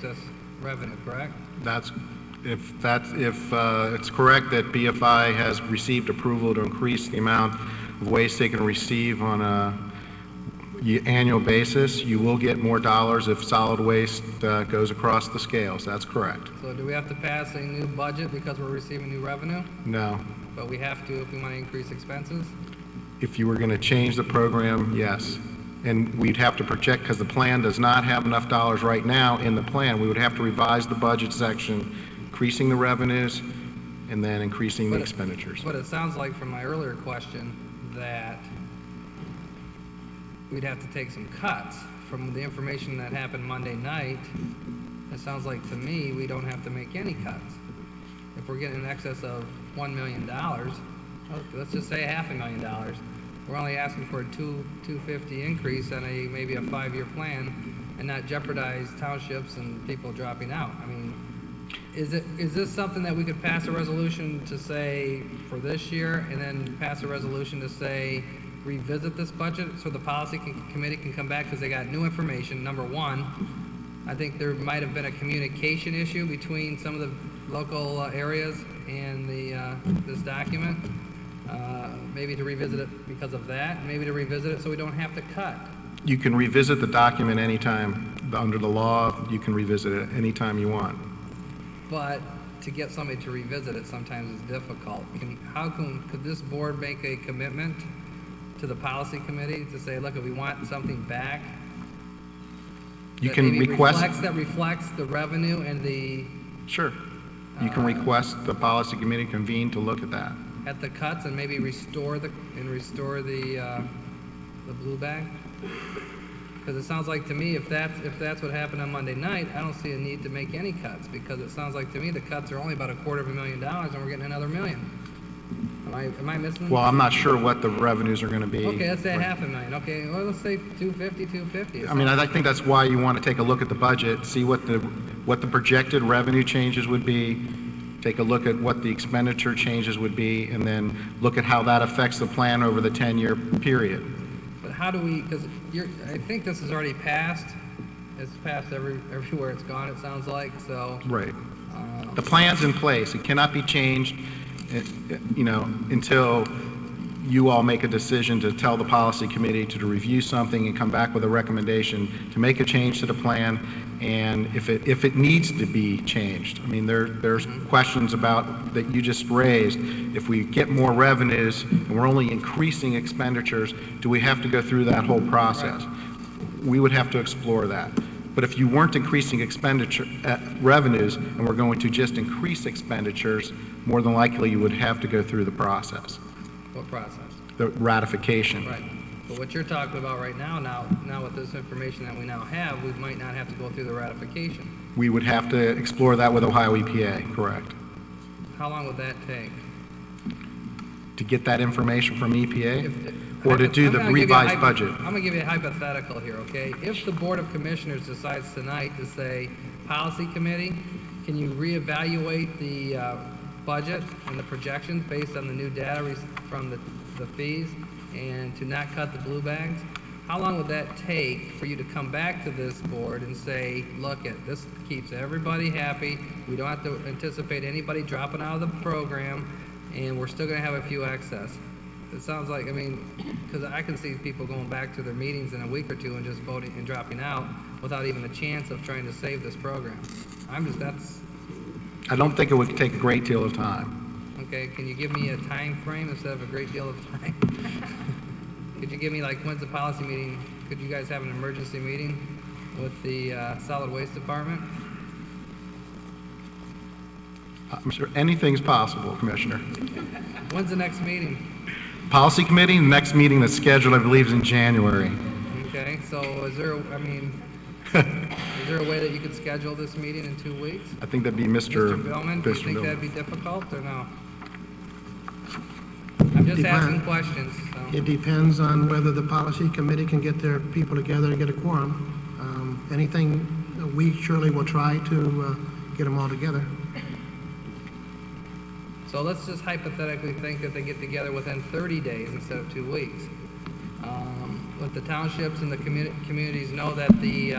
excess revenue, correct? If it's correct that BFI has received approval to increase the amount of waste they can receive on a annual basis, you will get more dollars if solid waste goes across the scales. That's correct. So do we have to pass a new budget because we're receiving new revenue? No. But we have to if we want to increase expenses? If you were going to change the program, yes. And we'd have to project, because the plan does not have enough dollars right now in the plan, we would have to revise the budget section, increasing the revenues and then increasing the expenditures. But it sounds like from my earlier question that we'd have to take some cuts from the information that happened Monday night. It sounds like to me we don't have to make any cuts. If we're getting in excess of $1 million, let's just say $500,000, we're only asking for a $250 increase on maybe a 5-year plan and not jeopardize townships and people dropping out. I mean, is this something that we could pass a resolution to say for this year and then pass a resolution to say revisit this budget so the policy committee can come back because they got new information? Number one, I think there might have been a communication issue between some of the local areas and this document. Maybe to revisit it because of that, maybe to revisit it so we don't have to cut. You can revisit the document anytime. Under the law, you can revisit it anytime you want. But to get somebody to revisit it sometimes is difficult. Could this board make a commitment to the policy committee to say, look, if we want something back, you can request that reflects the revenue and the... Sure. You can request the policy committee convene to look at that. At the cuts and maybe restore the blue bag? Because it sounds like to me if that's what happened on Monday night, I don't see a need to make any cuts because it sounds like to me the cuts are only about $250,000 and we're getting another $1 million. Am I missing? Well, I'm not sure what the revenues are going to be. Okay, let's say $500,000. Okay, well, let's say 250. I mean, I think that's why you want to take a look at the budget, see what the projected revenue changes would be, take a look at what the expenditure changes would be, and then look at how that affects the plan over the 10-year period. But how do we, because I think this is already passed. It's passed everywhere it's gone, it sounds like, so. Right. The plan's in place. It cannot be changed, until you all make a decision to tell the policy committee to review something and come back with a recommendation to make a change to the plan. And if it needs to be changed, I mean, there's questions about that you just raised. If we get more revenues and we're only increasing expenditures, do we have to go through that whole process? Right. We would have to explore that. But if you weren't increasing revenues and we're going to just increase expenditures, more than likely you would have to go through the process. What process? The ratification. Right. But what you're talking about right now with this information that we now have, we might not have to go through the ratification. We would have to explore that with Ohio EPA, correct. How long would that take? To get that information from EPA or to do the revised budget? I'm going to give you a hypothetical here, okay? If the Board of Commissioners decides tonight to say, policy committee, can you reevaluate the budget and the projections based on the new data from the fees and to not cut the blue bags, how long would that take for you to come back to this board and say, look, this keeps everybody happy, we don't have to anticipate anybody dropping out of the program, and we're still going to have a few excess? It sounds like, I mean, because I can see people going back to their meetings in a week or two and just voting and dropping out without even a chance of trying to save this program. I don't think it would take a great deal of time. Okay, can you give me a time frame instead of a great deal of time? Could you give me, like, when's the policy meeting? Could you guys have an emergency meeting with the solid waste department? I'm sure anything's possible, Commissioner. When's the next meeting? Policy committee, the next meeting that's scheduled, I believe, is in January. Okay, so is there a way that you could schedule this meeting in 2 weeks? I think that'd be Mr. Billman. Do you think that'd be difficult or no? I'm just asking questions. So. It depends on whether the policy committee can get their people together and get a quorum. We surely will try to get them all together. So let's just hypothetically think that they get together within 30 days instead of 2 weeks. let the townships and the communities know that the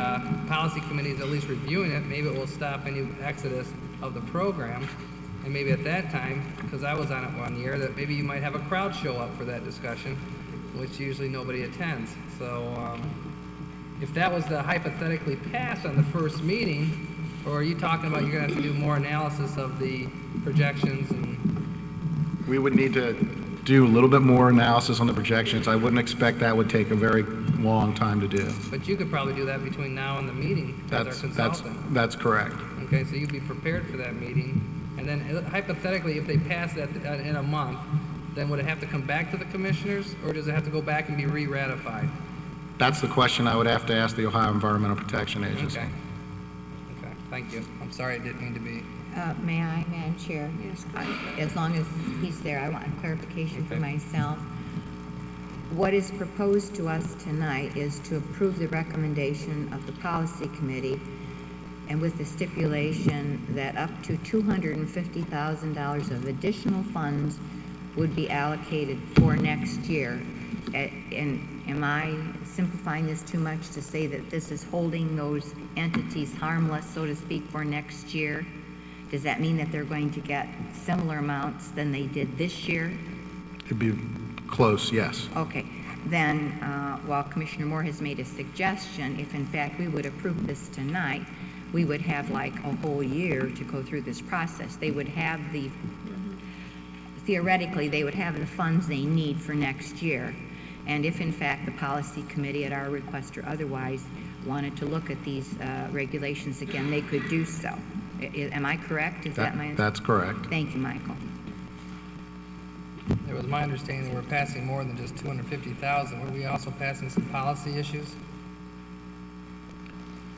policy committee is at least reviewing it, maybe it will stop any exodus of the program. And maybe at that time, because I was on it one year, that maybe you might have a crowd show up for that discussion, which usually nobody attends. So if that was to hypothetically pass on the first meeting, or are you talking about you're going to have to do more analysis of the projections and... We would need to do a little bit more analysis on the projections. I wouldn't expect that would take a very long time to do. But you could probably do that between now and the meeting as our consultant. That's correct. Okay, so you'd be prepared for that meeting. And then hypothetically, if they pass that in a month, then would it have to come back to the commissioners, or does it have to go back and be re-ratified? That's the question I would have to ask the Ohio Environmental Protection Agency. Okay. Okay, thank you. I'm sorry, I didn't mean to be... May I, Madam Chair? Yes. As long as he's there, I want clarification for myself. What is proposed to us tonight is to approve the recommendation of the Policy Committee, and with the stipulation that up to $250,000 of additional funds would be allocated for next year. And am I simplifying this too much to say that this is holding those entities harmless, so to speak, for next year? Does that mean that they're going to get similar amounts than they did this year? It'd be close, yes. Okay. Then, while Commissioner Moore has made a suggestion, if in fact we would approve this tonight, we would have like a whole year to go through this process. They would have theoretically, they would have the funds they need for next year. And if in fact the Policy Committee, at our request or otherwise, wanted to look at these regulations again, they could do so. Am I correct? Is that my... That's correct. Thank you, Michael. It was my understanding we're passing more than just $250,000. Were we also passing some policy issues?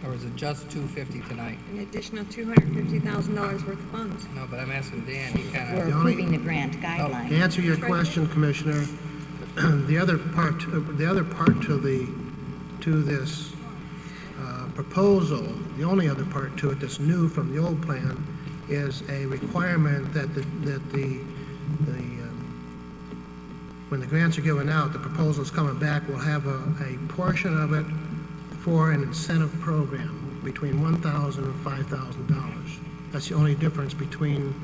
Or is it just $250 tonight? An additional $250,000 worth of funds. No, but I'm asking Dan, he kind We're of... approving the grant guidelines. To answer your question, Commissioner, the other part to this proposal, the only other part to it that's new from the old plan is a requirement that when the grants are given out, the proposals coming back will have a portion of it for an incentive program between $1,000 and $5,000. That's the only difference between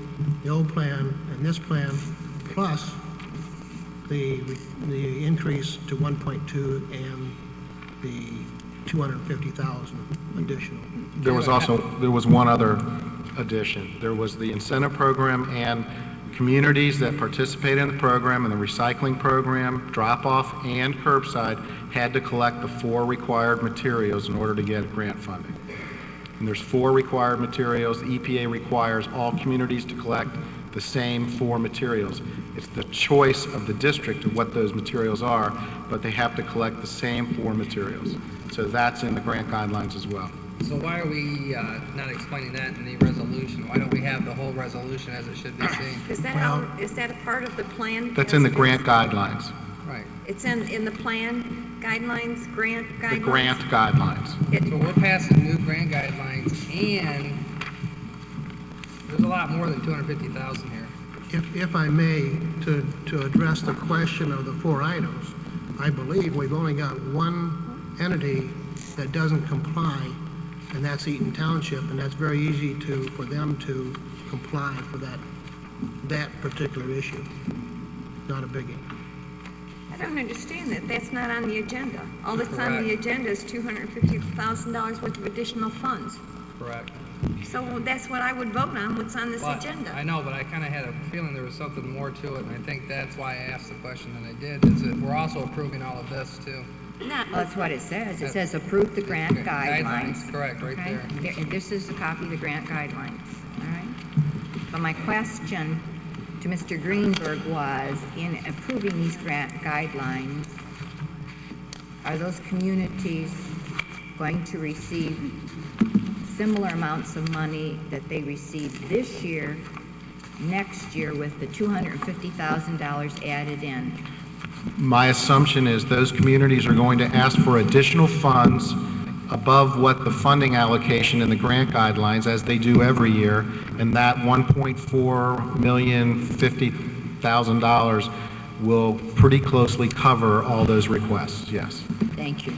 the old plan and this plan, plus the increase to 1.2 and the 250,000 additional. There was one other addition. There was the incentive program, and communities that participate in the program and the recycling program, drop-off and curbside, had to collect the 4 required materials in order to get grant funding. And there's 4 required materials. The EPA requires all communities to collect the same 4 materials. It's the choice of the district of what those materials are, but they have to collect the same 4 materials. So that's in the grant guidelines as well. So why are we not explaining that in the resolution? Why don't we have the whole resolution as it should be seen? Is that is that a part of the plan? That's in the grant guidelines. Right. It's in the plan guidelines, grant guidelines? The grant guidelines. So we're passing new grant guidelines, and there's a lot more than $250,000 here. If I may, to address the question of the 4 items, I believe we've only got one entity that doesn't comply, and that's Eaton Township, and that's very easy for them to comply for that particular issue. Not a biggie. I don't understand that. That's not on the agenda. All that's on the agenda is $250,000 worth of additional funds. Correct. So that's what I would vote on, what's on this agenda. I know, but I kind of had a feeling there was something more to it, and I think that's why I asked the question that I did, is that we're also approving all of this, too. Well, that's what it says. It says approve the grant guidelines. Correct, right Okay? there. This is a copy of the grant guidelines, all right? But my question to Mr. Greenberg was, in approving these grant guidelines, are those communities going to receive similar amounts of money that they received this year, next year, with the $250,000 added in? My assumption is those communities are going to ask for additional funds above what the funding allocation in the grant guidelines, as they do every year, and that $1.450,000 will pretty closely cover all those requests, yes. Thank you.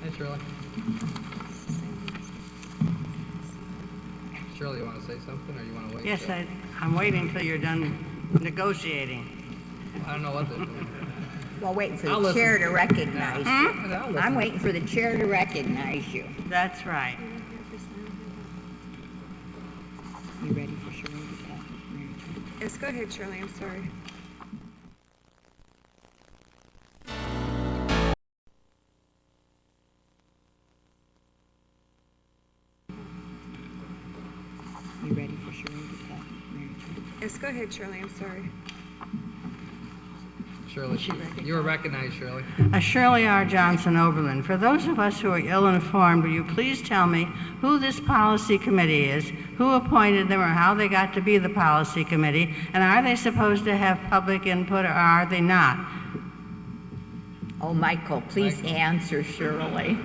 Hey, Shirley. Shirley, you want to say something, or you want to wait? Yes, I'm waiting till you're done negotiating. I don't know what they're doing. Well, waiting for I'll the chair listen. to recognize you. I'll listen. I'm waiting for the chair to recognize you. That's right. You ready for Shirley to talk? Mary Jo? Yes, go ahead, Shirley, I'm sorry. You ready for Shirley to talk? Mary Jo? Yes, go ahead, Shirley, I'm sorry. Shirley, you were recognized, Shirley. Shirley R. Johnson Oberlin. For those of us who are ill-informed, will you please tell me who this policy committee is, who appointed them, or how they got to be the policy committee, and are they supposed to have public input, or are they not? Oh, Michael, please answer Shirley.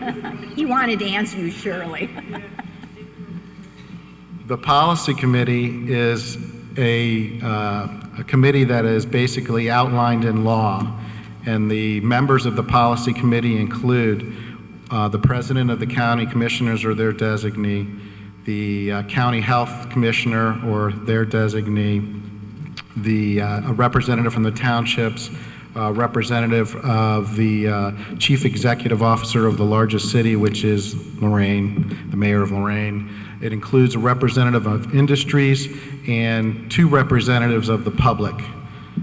He wanted to answer you, Shirley. The policy committee is a committee that is basically outlined in law, and the members of the policy committee include the president of the county commissioners or their designee, the county health commissioner or their designee, a representative from the townships, representative of the chief executive officer of the largest city, which is Lorain, the mayor of Lorain. It includes a representative of industries and 2 representatives of the public.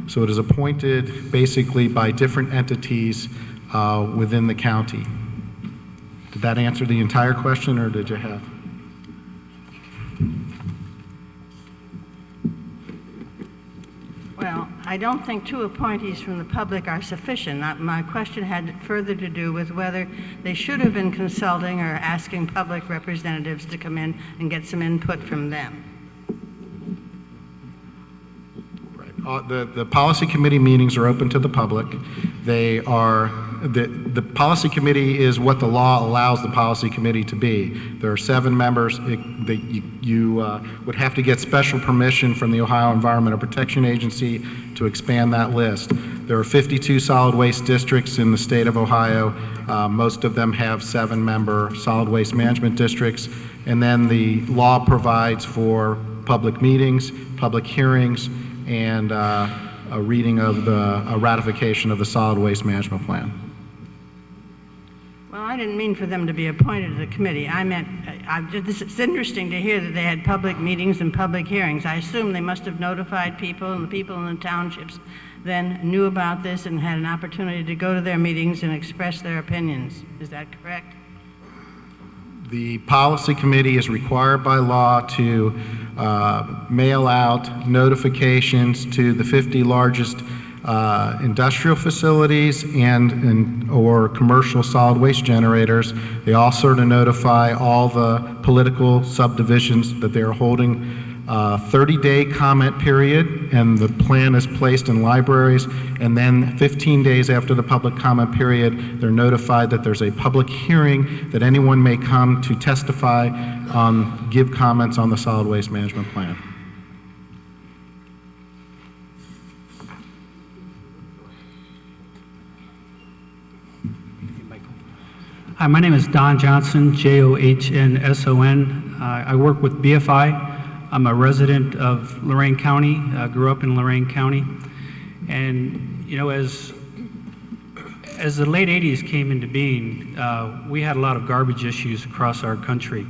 So it is appointed basically by different entities within the county. Did that answer the entire question, or did you have? Well, I don't think 2 appointees from the public are sufficient. My question had further to do with whether they should have been consulting or asking public representatives to come in and get some input from them. The policy committee meetings are open to the public. They are, the policy committee is what the law allows the policy committee to be. There are 7 members. You would have to get special permission from the Ohio Environmental Protection Agency to expand that list. There are 52 solid waste districts in the state of Ohio. Most of them have 7-member solid waste management districts. And then the law provides for public meetings, public hearings, and a reading of a ratification of the solid waste management plan. Well, I didn't mean for them to be appointed to the committee. I meant, it's interesting to hear that they had public meetings and public hearings. I assume they must have notified people, and the people in the townships then knew about this and had an opportunity to go to their meetings and express their opinions. Is that correct? The policy committee is required by law to mail out notifications to the 50 largest industrial facilities or commercial solid waste generators. They also to notify all the political subdivisions that they're holding a 30-day comment period, and the plan is placed in libraries, and then 15 days after the public comment period, they're notified that there's a public hearing that anyone may come to testify on, give comments on the solid waste management plan. Hi, my name is Don Johnson, Johnsson. I work with BFI. I'm a resident of Lorain County, grew up in Lorain County. And, you know, as the late 80s came into being, we had a lot of garbage issues across our country.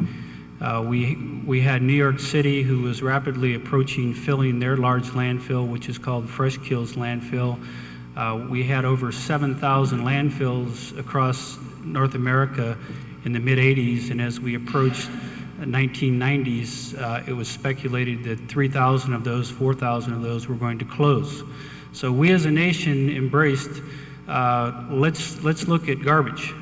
We had New York City, who was rapidly approaching filling their large landfill, which is called Fresh Kills Landfill. We had over 7,000 landfills across North America in the mid-80s, and as we approached the 1990s, it was speculated that 3,000 of those, 4,000 of those were going to close. So we as a nation embraced, let's look at garbage.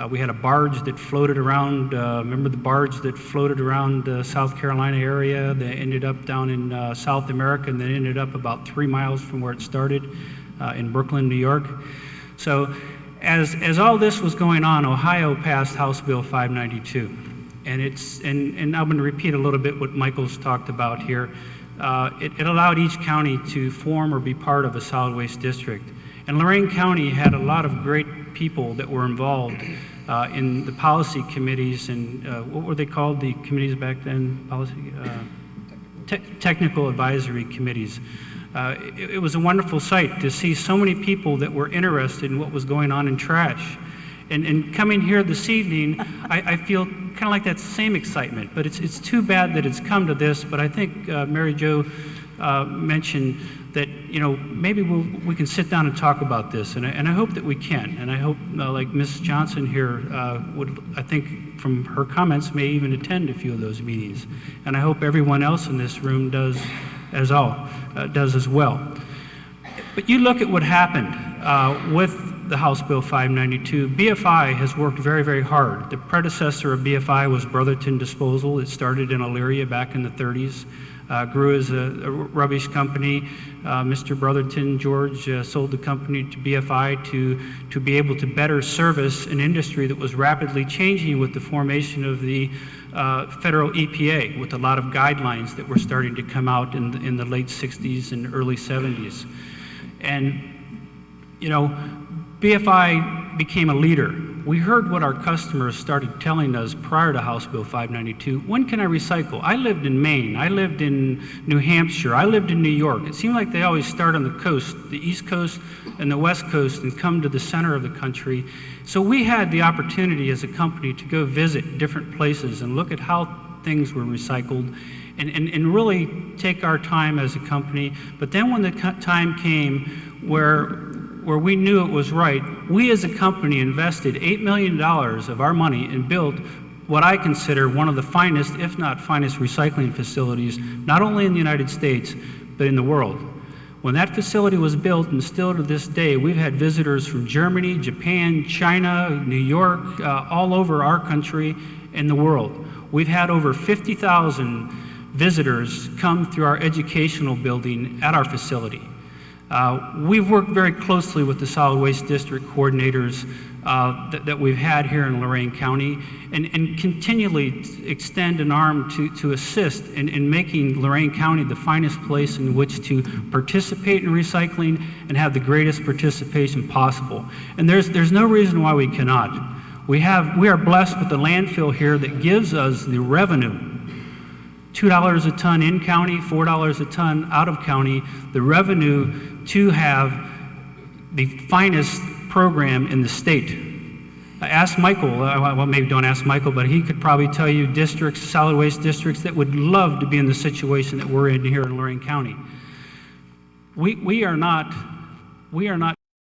We had a barge that floated around, remember the barge that floated around the South Carolina area that ended up down in South America and then ended up about 3 miles from where it started in Brooklyn, New York. So as all this was going on, Ohio passed House Bill 592. And I'm going to repeat a little bit what Michael's talked about here. It allowed each county to form or be part of a solid waste district. And Lorain County had a lot of great people that were involved in the policy committees and what were they called, the committees back then? Policy, technical advisory committees. It was a wonderful sight to see so many people that were interested in what was going on in trash. And coming here this evening, I feel kind of like that same excitement, but it's too bad that it's come to this, but I think Mary Jo mentioned that, you know, maybe we can sit down and talk about this, and I hope that we can, and I hope, like Ms. Johnson here would, I think from her comments, may even attend a few of those meetings, and I hope everyone else in this room does as well. But you look at what happened with the House Bill 592. BFI has worked very, very hard. The predecessor of BFI was Brotherton Disposal. It started in Elyria back in the 30s, grew as a rubbish company. Mr. Brotherton, George, sold the company to BFI to be able to better service an industry that was rapidly changing with the formation of the federal EPA, with a lot of guidelines that were starting to come out in the late 60s and early 70s. And, you know, BFI became a leader. We heard what our customers started telling us prior to House Bill 592. When can I recycle? I lived in Maine. I lived in New Hampshire. I lived in New York. It seemed like they always start on the coast, the East Coast and the West Coast, and come to the center of the country. So we had the opportunity as a company to go visit different places and look at how things were recycled and really take our time as a company. But then when the time came where we knew it was right, we as a company invested $8 million of our money and built what I consider one of the finest, if not finest, recycling facilities, not only in the United States, but in the world. When that facility was built, and still to this day, we've had visitors from Germany, Japan, China, New York, all over our country and the world. We've had over 50,000 visitors come through our educational building at our facility. We've worked very closely with the solid waste district coordinators that we've had here in Lorain County and continually extend an arm to assist in making Lorain County the finest place in which to participate in recycling and have the greatest participation possible. And there's no reason why we cannot. We are blessed with the landfill here that gives us the revenue. $2 a ton in county, $4 a ton out of county, the revenue to have the finest program in the state. Ask Michael, well maybe don't ask Michael, but he could probably tell you districts, solid waste districts that would love to be in the situation that we're in here in Lorain County. We are not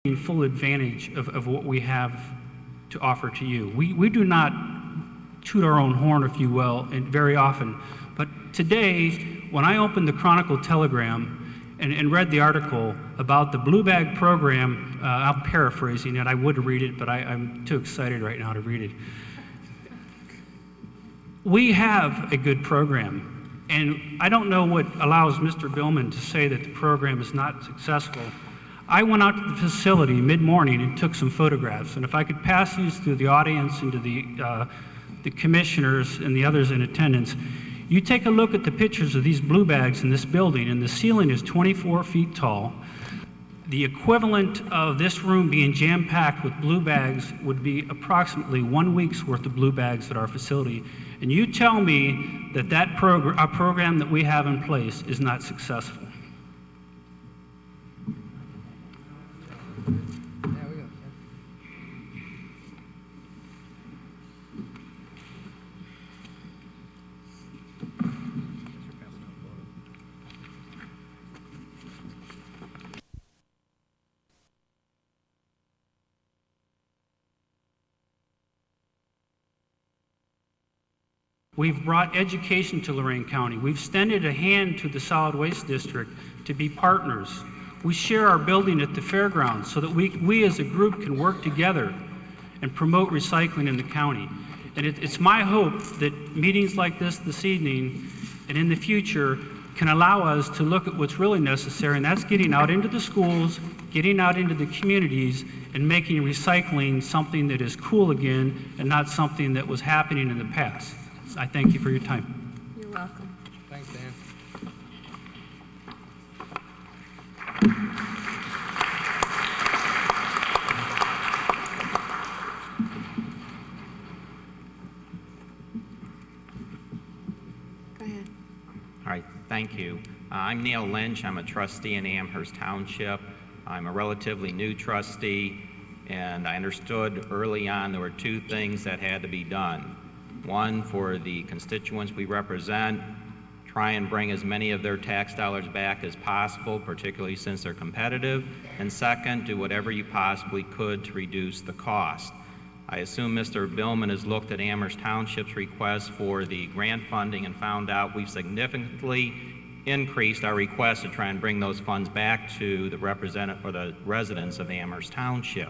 taking full advantage of what we have to offer to you. We do not toot our own horn, if you will, and very often. But today, when I opened the Chronicle Telegram and read the article about the Blue Bag program, I'm paraphrasing it, I would read it, but I'm too excited right now to read it. We have a good program, and I don't know what allows Mr. Billman to say that the program is not successful. I went out to the facility mid-morning and took some photographs, and if I could pass these to the audience and to the commissioners and the others in attendance, you take a look at the pictures of these blue bags in this building, and the ceiling is 24 feet tall. The equivalent of this room being jam-packed with blue bags would be approximately 1 week's worth of blue bags at our facility. And you tell me that our program that we have in place is not successful. We've brought education to Lorain County. We've extended a hand to the solid waste district to be partners. We share our building at the fairgrounds so that we as a group can work together and promote recycling in the county. And it's my hope that meetings like this evening and in the future can allow us to look at what's really necessary, and that's getting out into the schools, getting out into the communities, and making recycling something that is cool again and not something that was happening in the past. I thank you for your time. You're welcome. Thanks, Dan. Go ahead. All right, thank you. I'm Neil Lynch. I'm a trustee in Amherst Township. I'm a relatively new trustee, and I understood early on there were two things that had to be done. One, for the constituents we represent, try and bring as many of their tax dollars back as possible, particularly since they're competitive. And second, do whatever you possibly could to reduce the cost. I assume Mr. Billman has looked at Amherst Township's request for the grant funding and found out we've significantly increased our request to try and bring those funds back to the residents of Amherst Township.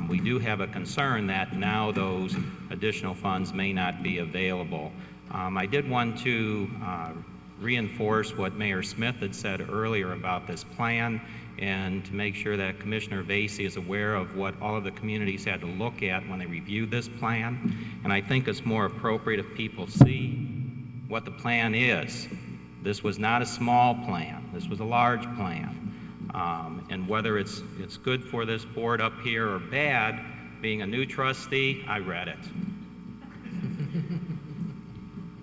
We do have a concern that now those additional funds may not be available. I did want to reinforce what Mayor Smith had said earlier about this plan, and to make sure that Commissioner Vasey is aware of what all of the communities had to look at when they reviewed this plan. And I think it's more appropriate if people see what the plan is. This was not a small plan. This was a large plan. And whether it's good for this board up here or bad, being a new trustee, I read it.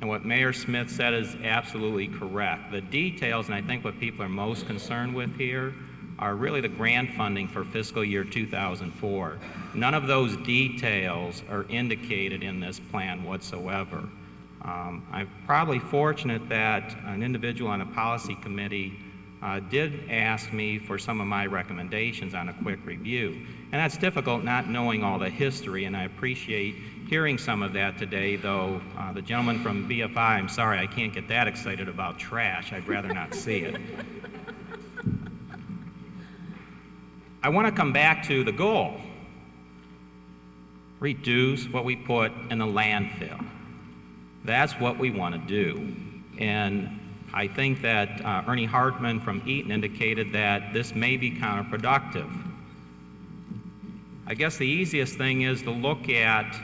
And what Mayor Smith said is absolutely correct. The details, and I think what people are most concerned with here, are really the grant funding for fiscal year 2004. None of those details are indicated in this plan whatsoever. I'm probably fortunate that an individual on a policy committee did ask me for some of my recommendations on a quick review. And that's difficult not knowing all the history, and I appreciate hearing some of that today, though the gentleman from BFI, I'm sorry, I can't get that excited about trash. I'd rather not see it. I want to come back to the goal. Reduce what we put in the landfill. That's what we want to do. And I think that Ernie Hartman from Eaton indicated that this may be counterproductive. I guess the easiest thing is to look at,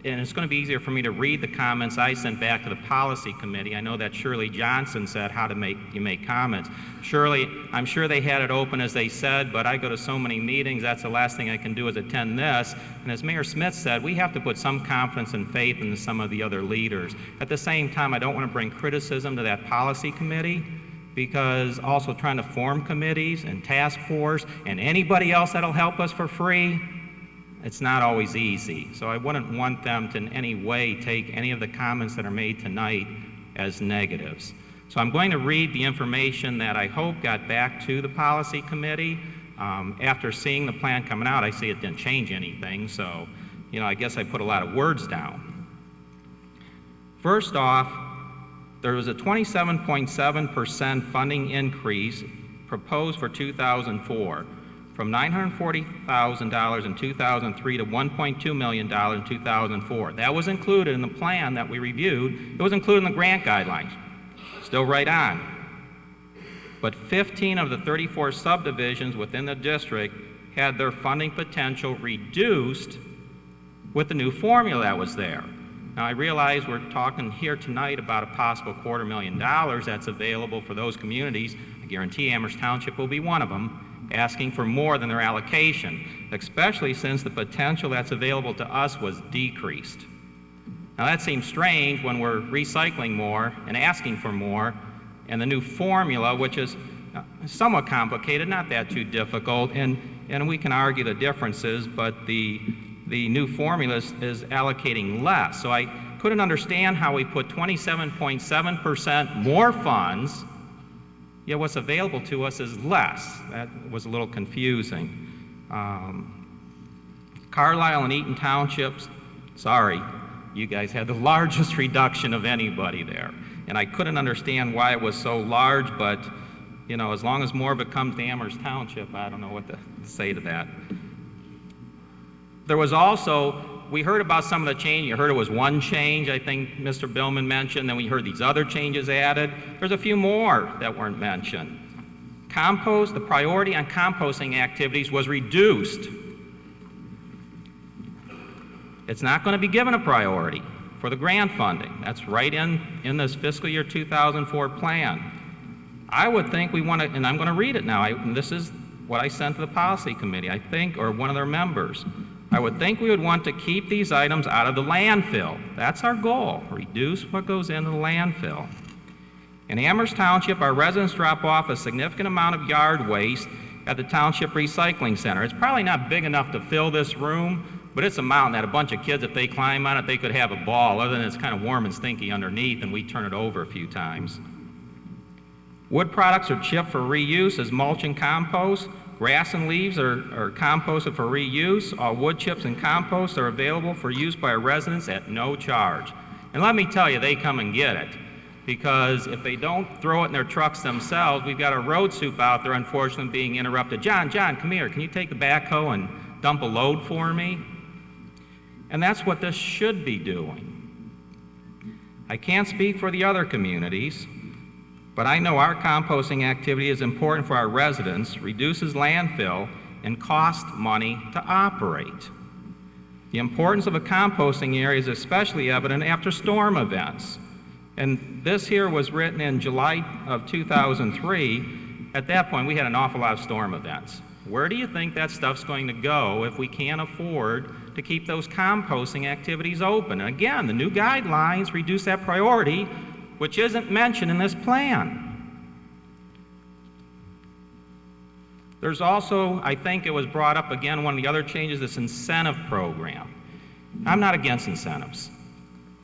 and it's going to be easier for me to read the comments I sent back to the policy committee. I know that Shirley Johnson said how to make comments. Shirley, I'm sure they had it open as they said, but I go to so many meetings, that's the last thing I can do is attend this. And as Mayor Smith said, we have to put some confidence and faith in some of the other leaders. At the same time, I don't want to bring criticism to that policy committee, because also trying to form committees and task force and anybody else that'll help us for free, it's not always easy. So I wouldn't want them to in any way take any of the comments that are made tonight as negatives. So I'm going to read the information that I hope got back to the policy committee. After seeing the plan coming out, I see it didn't change anything, so I guess I put a lot of words down. First off, there was a 27.7% funding increase proposed for 2004. From $940,000 in 2003 to $1.2 million in 2004. That was included in the plan that we reviewed. It was included in the grant guidelines. Still right on. But 15 of the 34 subdivisions within the district had their funding potential reduced with the new formula that was there. Now I realize we're talking here tonight about a possible $250,000 that's available for those communities. I guarantee Amherst Township will be one of them, asking for more than their allocation, especially since the potential that's available to us was decreased. Now that seems strange when we're recycling more and asking for more, and the new formula, which is somewhat complicated, not that too difficult, and we can argue the differences, but the new formula is allocating less. So I couldn't understand how we put 27.7% more funds, yet what's available to us is less. That was a little confusing. Carlisle and Eaton Townships, sorry, you guys had the largest reduction of anybody there. And I couldn't understand why it was so large, but as long as more of it comes to Amherst Township, I don't know what to say to that. There was also, we heard about some of the change. You heard it was one change, I think Mr. Billman mentioned, then we heard these other changes added. There's a few more that weren't mentioned. Compost, the priority on composting activities was reduced. It's not going to be given a priority for the grant funding. That's right in this fiscal year 2004 plan. I would think we want to, and I'm going to read it now, and this is what I sent to the policy committee, I think, or one of their members. I would think we would want to keep these items out of the landfill. That's our goal, reduce what goes into the landfill. In Amherst Township, our residents drop off a significant amount of yard waste at the Township Recycling Center. It's probably not big enough to fill this room, but it's a mountain that a bunch of kids, if they climb on it, they could have a ball, other than it's kind of warm and stinky underneath, and we turn it over a few times. Wood products are chipped for reuse as mulch and compost. Grass and leaves are composted for reuse. All wood chips and compost are available for use by our residents at no charge. And let me tell you, they come and get it. Because if they don't throw it in their trucks themselves, we've got a road soup out there, unfortunately, being interrupted. John, come here. Can you take the backhoe and dump a load for me? And that's what this should be doing. I can't speak for the other communities, but I know our composting activity is important for our residents, reduces landfill, and costs money to operate. The importance of a composting area is especially evident after storm events. And this here was written in July of 2003. At that point, we had an awful lot of storm events. Where do you think that stuff's going to go if we can't afford to keep those composting activities open? And again, the new guidelines reduce that priority, which isn't mentioned in this plan. There's also, I think it was brought up again, one of the other changes, this incentive program. I'm not against incentives,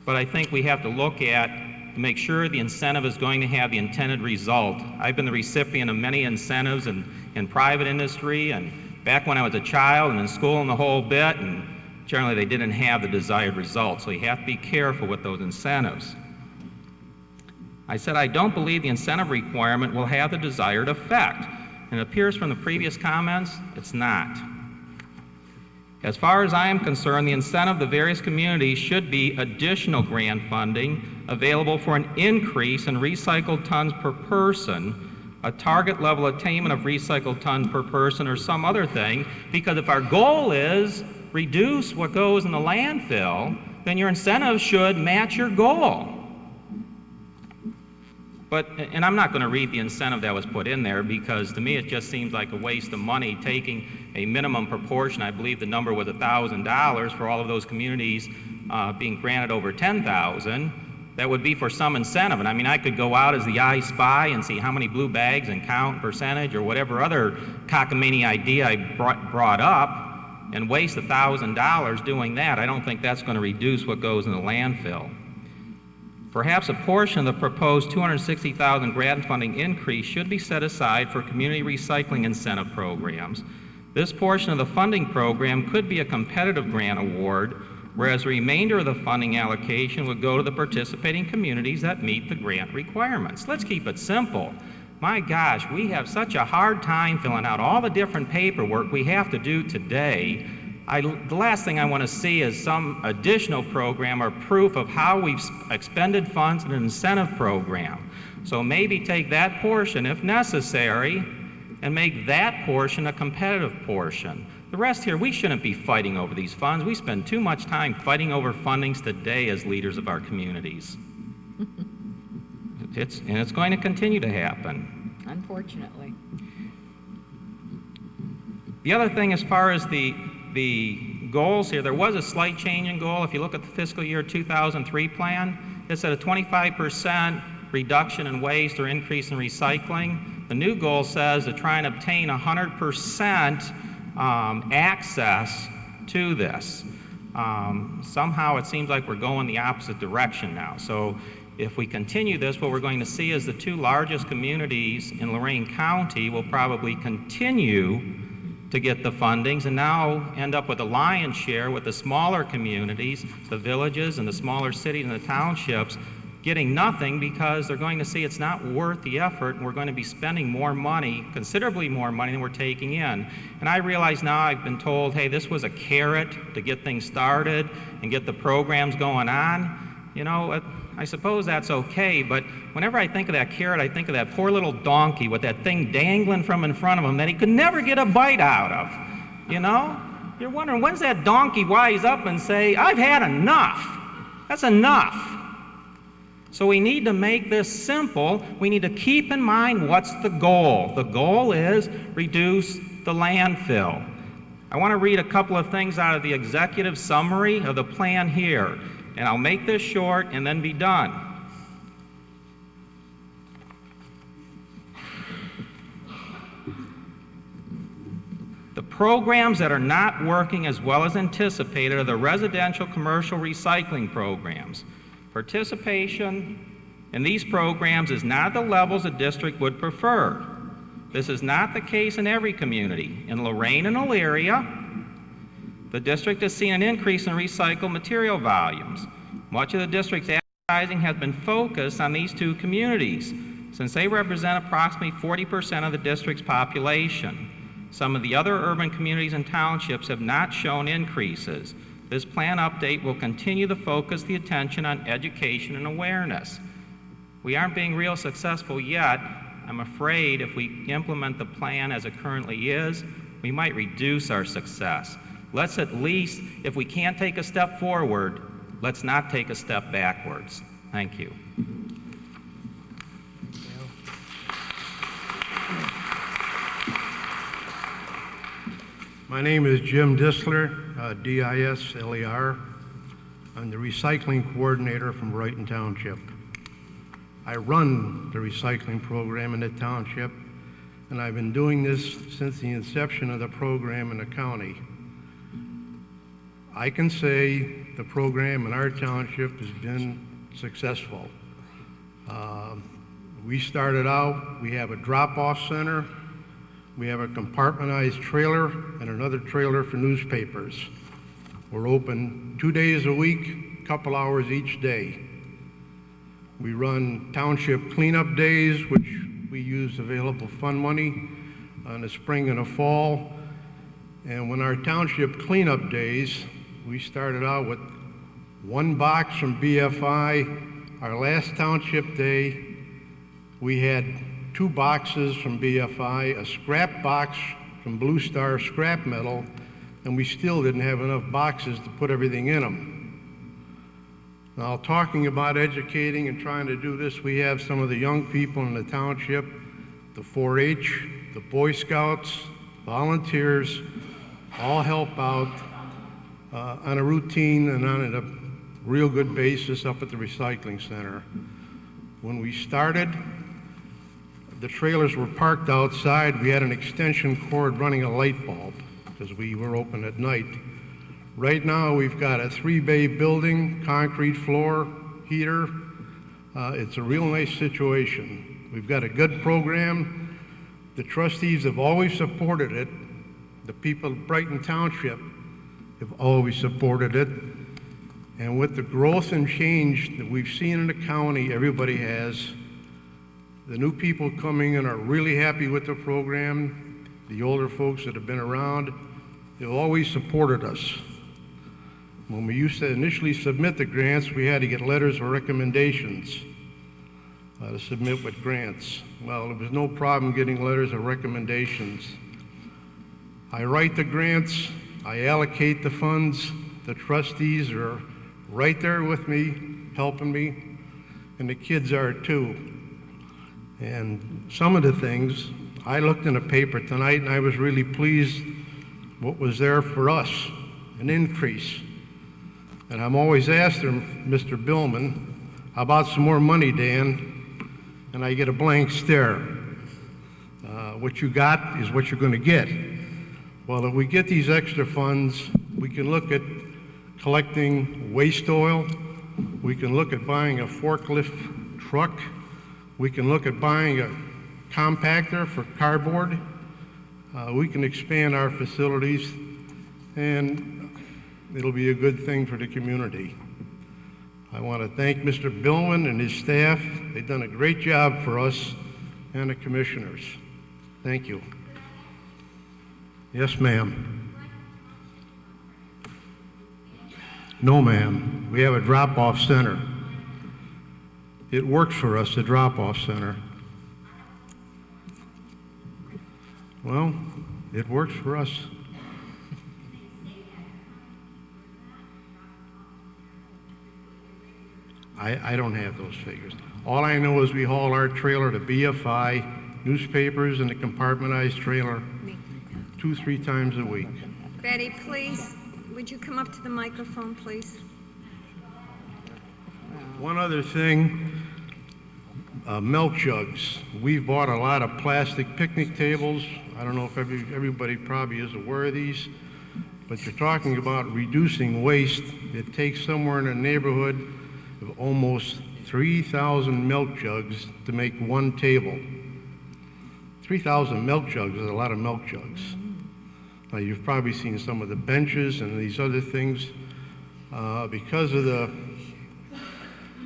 but I think we have to look at to make sure the incentive is going to have the intended result. I've been the recipient of many incentives in private industry and back when I was a child and in school and the whole bit, and generally they didn't have the desired result, so you have to be careful with those incentives. I said I don't believe the incentive requirement will have the desired effect, and it appears from the previous comments it's not. As far as I am concerned, the incentive of the various communities should be additional grant funding available for an increase in recycled tons per person, a target level attainment of recycled tons per person, or some other thing, because if our goal is reduce what goes in the landfill, then your incentive should match your goal. But, and I'm not going to read the incentive that was put in there because to me it just seems like a waste of money taking a minimum proportion. I believe the number was $1,000 for all of those communities being granted over $10,000. That would be for some incentive. And I mean, I could go out as the eye spy and see how many blue bags and count percentage or whatever other cockamamie idea I brought up and waste $1,000 doing that. I don't think that's going to reduce what goes in the landfill. Perhaps a portion of the proposed $260,000 grant funding increase should be set aside for community recycling incentive programs. This portion of the funding program could be a competitive grant award, whereas the remainder of the funding allocation would go to the participating communities that meet the grant requirements. Let's keep it simple. My gosh, we have such a hard time filling out all the different paperwork we have to do today. The last thing I want to see is some additional program or proof of how we've expended funds in an incentive program. So maybe take that portion, if necessary, and make that portion a competitive portion. The rest here, we shouldn't be fighting over these funds. We spend too much time fighting over fundings today as leaders of our communities. It's going to continue to happen. Unfortunately. The other thing, as far as the goals here, there was a slight change in goal. If you look at the fiscal year 2003 plan, it said a 25% reduction in waste or increase in recycling. The new goal says to try and obtain 100% access to this. Somehow it seems like we're going the opposite direction now. So if we continue this, what we're going to see is the two largest communities in Lorain County will probably continue to get the fundings and now end up with a lion's share with the smaller communities, the villages and the smaller cities and the townships getting nothing because they're going to see it's not worth the effort, and we're going to be spending more money, considerably more money than we're taking in. And I realize now I've been told, hey, this was a carrot to get things started and get the programs going on. You know, I suppose that's okay, but whenever I think of that carrot, I think of that poor little donkey with that thing dangling from in front of him that he could never get a bite out of, you know? You're wondering, when's that donkey wise up and say, I've had enough? That's enough. So we need to make this simple. We need to keep in mind what's the goal. The goal is reduce the landfill. I want to read a couple of things out of the executive summary of the plan here, and I'll make this short and then be done. The programs that are not working as well as anticipated are the residential commercial recycling programs. Participation in these programs is not at the levels the district would prefer. This is not the case in every community. In Lorain and Elyria, the district has seen an increase in recycled material volumes. Much of the district's advertising has been focused on these two communities, since they represent approximately 40% of the district's population. Some of the other urban communities and townships have not shown increases. This plan update will continue to focus the attention on education and awareness. We aren't being real successful yet. I'm afraid if we implement the plan as it currently is, we might reduce our success. Let's at least, if we can't take a step forward, let's not take a step backwards. Thank you. My name is Jim Disler, D-I-S-L-E-R. I'm the recycling coordinator from Brighton Township. I run the recycling program in the township, and I've been doing this since the inception of the program in the county. I can say the program in our township has been successful. We started out, we have a drop-off center, we have a compartmentalized trailer and another trailer for newspapers. We're open 2 days a week, a couple hours each day. We run township cleanup days, which we use available fund money in the spring and the fall. And when our township cleanup days, we started out with 1 box from BFI. Our last township day, we had 2 boxes from BFI, a scrap box from Blue Star scrap metal, and we still didn't have enough boxes to put everything in them. Now, talking about educating and trying to do this, we have some of the young people in the township, the 4-H, the Boy Scouts, volunteers, all help out on a routine and on a real good basis up at the recycling center. When we started, the trailers were parked outside. We had an extension cord running a light bulb because we were open at night. Right now, we've got a 3-bay building, concrete floor, heater. It's a real nice situation. We've got a good program. The trustees have always supported it. The people of Brighton Township have always supported it. And with the growth and change that we've seen in the county, everybody has. The new people coming in are really happy with the program. The older folks that have been around, they've always supported us. When we used to initially submit the grants, we had to get letters of recommendations to submit with grants. Well, there was no problem getting letters of recommendations. I write the grants, I allocate the funds, the trustees are right there with me, helping me, and the kids are too. And some of the things, I looked in the paper tonight and I was really pleased what was there for us, an increase. And I'm always asking Mr. Billman, how about some more money, Dan? And I get a blank stare. What you got is what you're going to get. Well, if we get these extra funds, we can look at collecting waste oil. We can look at buying a forklift truck. We can look at buying a compactor for cardboard. We can expand our facilities, and it'll be a good thing for the community. I want to thank Mr. Billman and his staff. They've done a great job for us and the commissioners. Thank you. Yes, ma'am. No, ma'am. We have a drop-off center. It works for us, the drop-off center. Well, it works for us. I don't have those figures. All I know is we haul our trailer to BFI, newspapers, and the compartmentized trailer 2-3 times a week. Betty, please, would you come up to the microphone, please? One other thing, milk jugs. We've bought a lot of plastic picnic tables. I don't know if everybody probably is aware of these, but you're talking about reducing waste. It takes somewhere in the neighborhood of almost 3,000 milk jugs to make one table. 3,000 milk jugs is a lot of milk jugs. Now, you've probably seen some of the benches and these other things. Because of the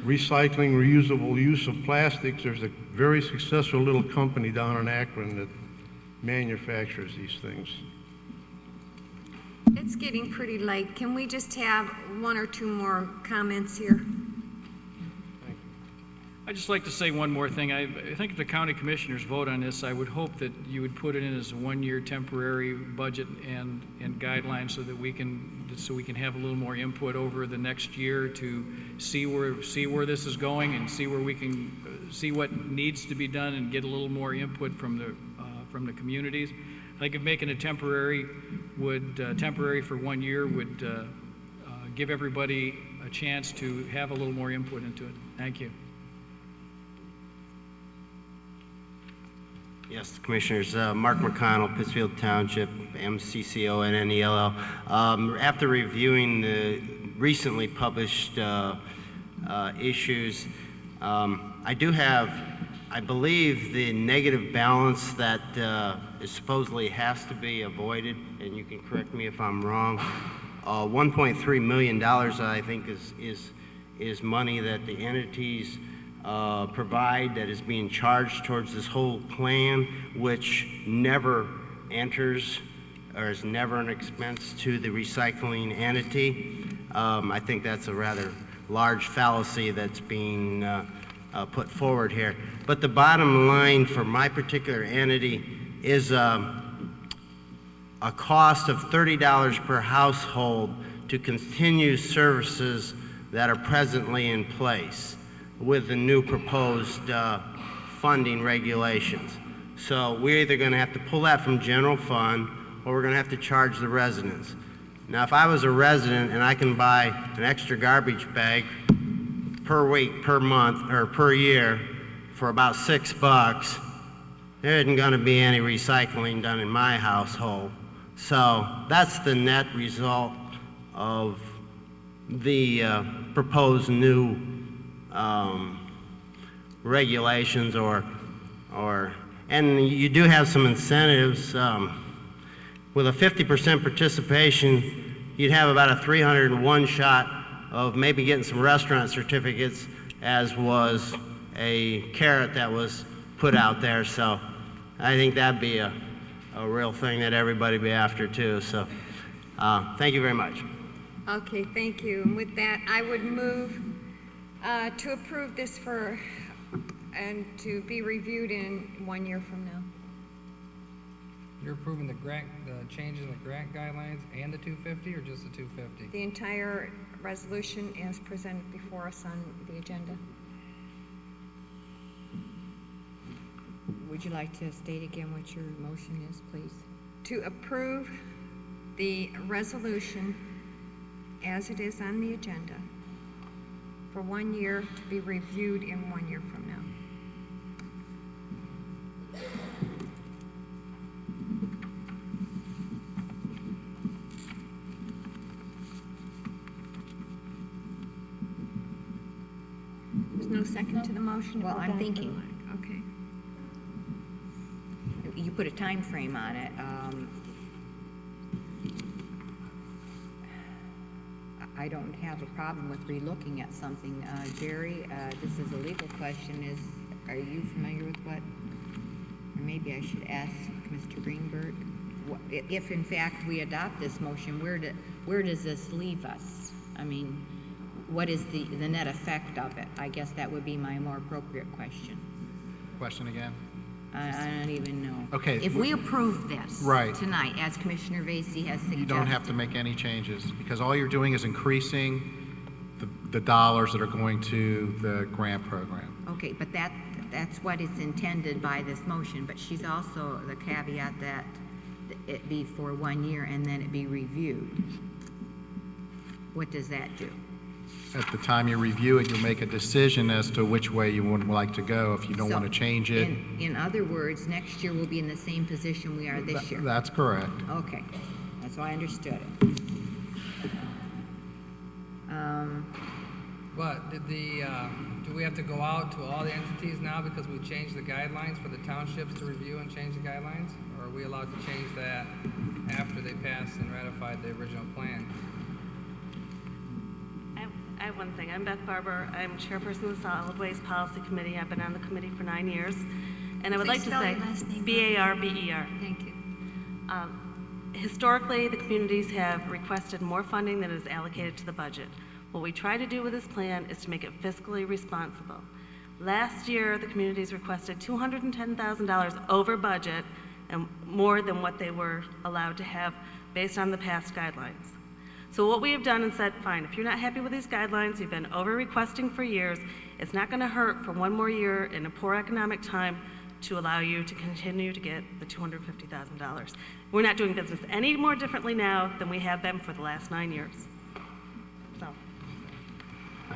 recycling, reusable use of plastics, there's a very successful little company down in Akron that manufactures these things. It's getting pretty late. Can we just have one or two more comments here? I'd just like to say one more thing. I think if the county commissioners vote on this, I would hope that you would put it in as a one-year temporary budget and guidelines so that we can have a little more input over the next year to see where this is going and see where we can see what needs to be done and get a little more input from the communities. I think if making it temporary for 1 year would give everybody a chance to have a little more input into it. Thank you. Yes, Commissioners. Mark McConnell, Pittsfield Township, MCCONNELL. After reviewing the recently published issues, I do have, I believe, the negative balance that supposedly has to be avoided, and you can correct me if I'm wrong. $1.3 million, I think, is money that the entities provide that is being charged towards this whole plan, which never enters or is never an expense to the recycling entity. I think that's a rather large fallacy that's being put forward here. But the bottom line for my particular entity is a cost of $30 per household to continue services that are presently in place with the new proposed funding regulations. So we're either going to have to pull that from general fund or we're going to have to charge the residents. Now, if I was a resident and I can buy an extra garbage bag per week, per month, or per year for about $6, there isn't going to be any recycling done in my household. So that's the net result of the proposed new regulations and you do have some incentives. With a 50% participation, you'd have about a 301 shot of maybe getting some restaurant certificates, as was a carrot that was put out there. So I think that'd be a real thing that everybody be after too. So thank you very much. Okay, thank you. And with that, I would move to approve this and to be reviewed in 1 year from now. You're approving the change in the grant guidelines and the 250, or just the 250? The entire resolution as presented before us on the agenda. Would you like to state again what your motion is, please? To approve the resolution as it is on the agenda for 1 year, to be reviewed in 1 year from now. There's no second to the motion? Well, I'm thinking. Okay. You put a time frame on it. I don't have a problem with relooking at something. Jerry, this is a legal question. Are you familiar with what, or maybe I should ask Mr. Greenberg, if in fact we adopt this motion, where does this leave us? I mean, what is the net effect of it? I guess that would be my more appropriate question. Question again? I don't even know. Okay. If we approve this Right. tonight, as Commissioner Vacy has suggested. You don't have to make any changes, because all you're doing is increasing the dollars that are going to the grant program. Okay, but that's what is intended by this motion, but she's also the caveat that it be for 1 year and then it be reviewed. What does that do? At the time you review it, you'll make a decision as to which way you would like to go. If you don't want to change it. In other words, next year we'll be in the same position we are this year. That's correct. Okay, that's how I understood it. But do we have to go out to all the entities now because we changed the guidelines for the townships to review and change the guidelines? Or are we allowed to change that after they passed and ratified the original plan? I have one thing. I'm Beth Barber. I'm chairperson of the Solid Waste Policy Committee. I've been on the committee for 9 years. And I would like to say B-A-R-B-E-R. Thank you. Historically, the communities have requested more funding than is allocated to the budget. What we try to do with this plan is to make it fiscally responsible. Last year, the communities requested $210,000 over budget and more than what they were allowed to have based on the past guidelines. So what we have done and said, fine, if you're not happy with these guidelines, you've been over requesting for years, it's not going to hurt for 1 more year in a poor economic time to allow you to continue to get the $250,000. We're not doing business any more differently now than we have been for the last 9 years. So.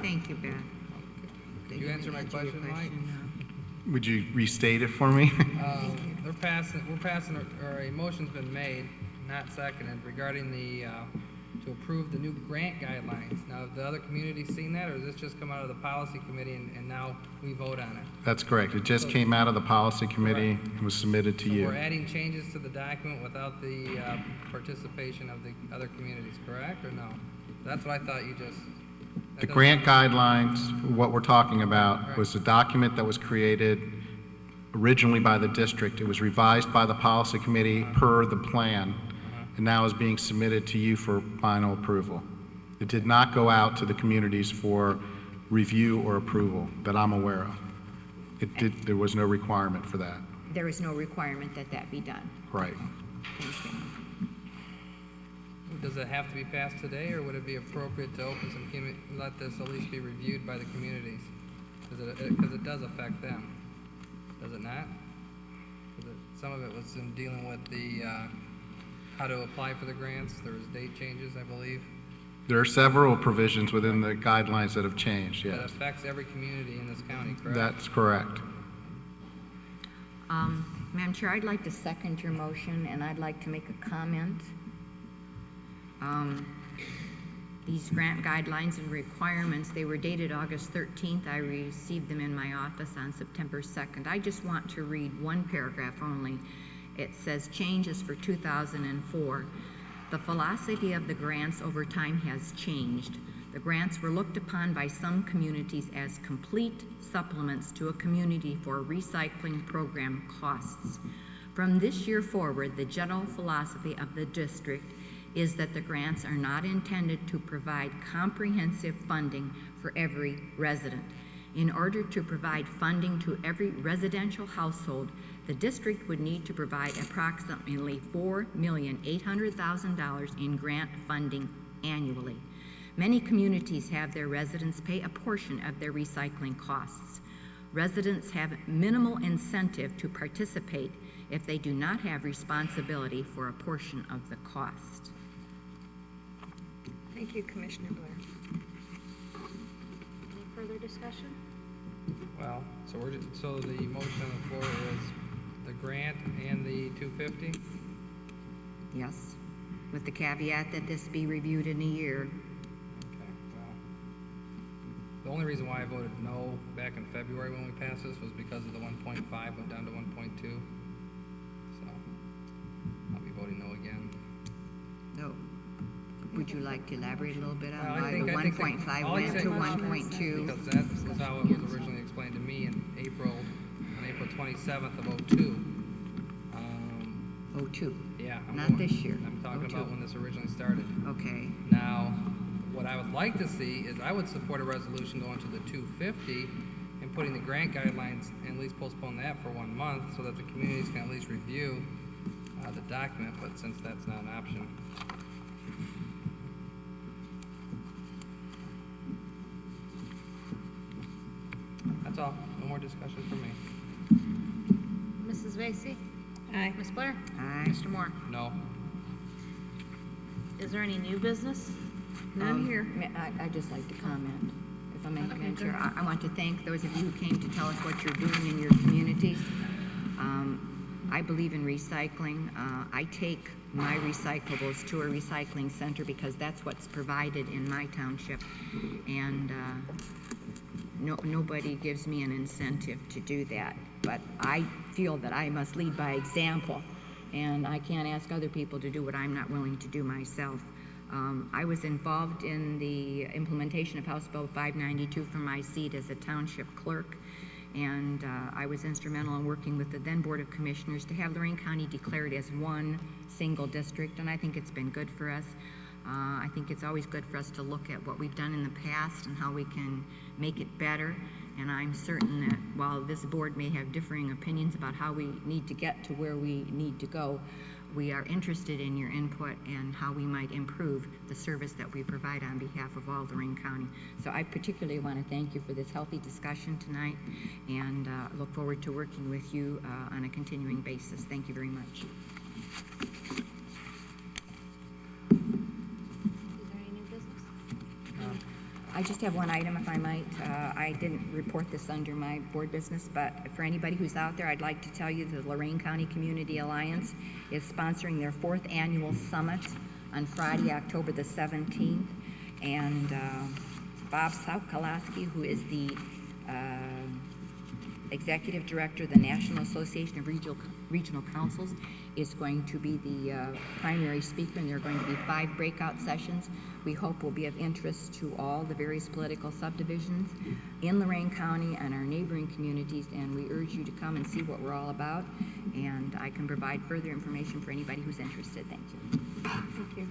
Thank you, Beth. Did you answer my question, Mike? Would you restate it for me? We're passing, or a motion's been made, not seconded, regarding to approve the new grant guidelines. Now, have the other communities seen that, or does this just come out of the policy committee and now we vote on it? That's correct. It just came out of the policy committee and was submitted to So you. we're adding changes to the document without the participation of the other communities, correct, or no? That's what I thought you just... The grant guidelines, what we're talking about, was a document that was created originally by the district. It was revised by the policy committee per the plan, and now is being submitted to you for final approval. It did not go out to the communities for review or approval that I'm aware of. There was no requirement for that. There is no requirement that that be done. Right. Thank you. Does it have to be passed today, or would it be appropriate to open some, let this at least be reviewed by the communities? Because it does affect them, does it not? Some of it was in dealing with the, how to apply for the grants. There was date changes, I believe. There are several provisions within the guidelines that have changed, That yes. affects every community in this county, correct? That's correct. Madam Chair, I'd like to second your motion, and I'd like to make a comment. These grant guidelines and requirements, they were dated August 13th. I received them in my office on September 2nd. I just want to read one paragraph only. It says, changes for 2004. The philosophy of the grants over time has changed. The grants were looked upon by some communities as complete supplements to a community for recycling program costs. From this year forward, the general philosophy of the district is that the grants are not intended to provide comprehensive funding for every resident. In order to provide funding to every residential household, the district would need to provide approximately $4,800,000 in grant funding annually. Many communities have their residents pay a portion of their recycling costs. Residents have minimal incentive to participate if they do not have responsibility for a portion of the cost. Thank you, Commissioner Blair. Any further discussion? Well, so so the motion on the floor is the grant and the 250? Yes, with the caveat that this be reviewed in a year. Okay, well, the only reason why I voted no back in February when we passed this was because of the 1.5 went down to 1.2. So I'll be voting no again. No. would you like to elaborate a little bit Well, on why the I think 1.5 all went I'm to saying- 1.2? Because that was how it was originally explained to me on April 27th of '02. 02. Yeah. Not this year. I'm talking 02. about when this originally started. Okay. Now, what I would like to see is I would support a resolution going to the 250 and putting the grant guidelines and at least postpone that for 1 month so that the communities can at least review the document, but since that's not an option. That's all. No more discussion from me. Mrs. Vacy? Aye. Ms. Blair? Aye. Mr. Moore? No. Is there any new business? None here. I'd just like to comment, if I may, Okay, Madam go Chair. ahead. I want to thank those of you who came to tell us what you're doing in your communities. I believe in recycling. I take my recyclables to a recycling center because that's what's provided in my township. And nobody gives me an incentive to do that. But I feel that I must lead by example. And I can't ask other people to do what I'm not willing to do myself. I was involved in the implementation of House Bill 592 from my seat as a township clerk, and I was instrumental in working with the then Board of Commissioners to have Lorain County declared as one single district, and I think it's been good for us. I think it's always good for us to look at what we've done in the past and how we can make it better, and I'm certain that while this board may have differing opinions about how we need to get to where we need to go, we are interested in your input and how we might improve the service that we provide on behalf of all Lorain County. So I particularly want to thank you for this healthy discussion tonight, and look forward to working with you on a continuing basis. Thank you very much. Is there any new business? I just have one item, if I might. I didn't report this under my board business, but for anybody who's out there, I'd like to tell you the Lorain County Community Alliance is sponsoring their 4th annual summit on Friday, October the 17th. And Bob Saukalowski, who is the Executive Director of the National Association of Regional Councils, is going to be the primary speaker, and there are going to be 5 breakout sessions we hope will be of interest to all the various political subdivisions in Lorain County and our neighboring communities, and we urge you to come and see what we're all about, and I can provide further information for anybody who's interested. Thank you. Thank you.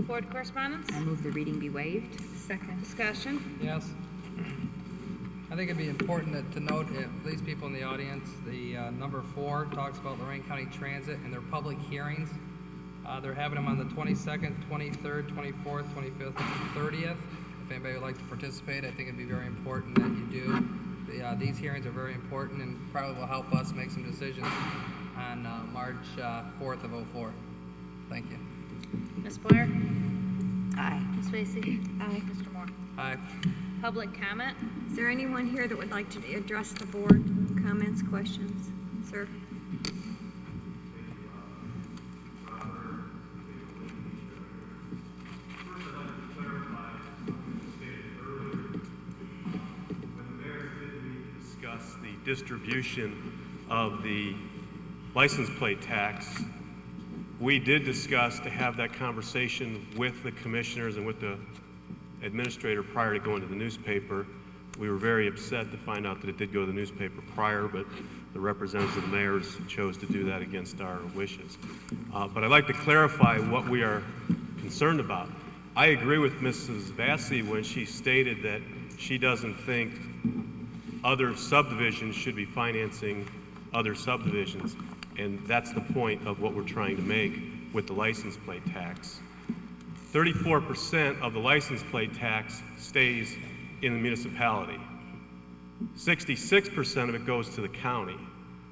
Board correspondence? I move the reading be waived. Second. Discussion? Yes. I think it'd be important to note, at least people in the audience, the number 4 talks about Lorain County Transit and their public hearings. They're having them on the 22nd, 23rd, 24th, 25th, and 30th. If anybody would like to participate, I think it'd be very important that you do. These hearings are very important and probably will help us make some decisions on March 4th of '04. Thank you. Ms. Blair? Aye. Ms. Vacy? Aye. Mr. Moore? Aye. Public comment? Is there anyone here that would like to address the board? Comments, questions? Sir? Discuss the distribution of the license plate tax. We did discuss to have that conversation with the commissioners and with the administrator prior to going to the newspaper. We were very upset to find out that it did go to the newspaper prior, but the representatives of the mayors chose to do that against our wishes. But I'd like to clarify what we are concerned about. I agree with Mrs. Vacy when she stated that she doesn't think other subdivisions should be financing other subdivisions, and that's the point of what we're trying to make with the license plate tax. 34% of the license plate tax stays in the municipality. 66% of it goes to the county.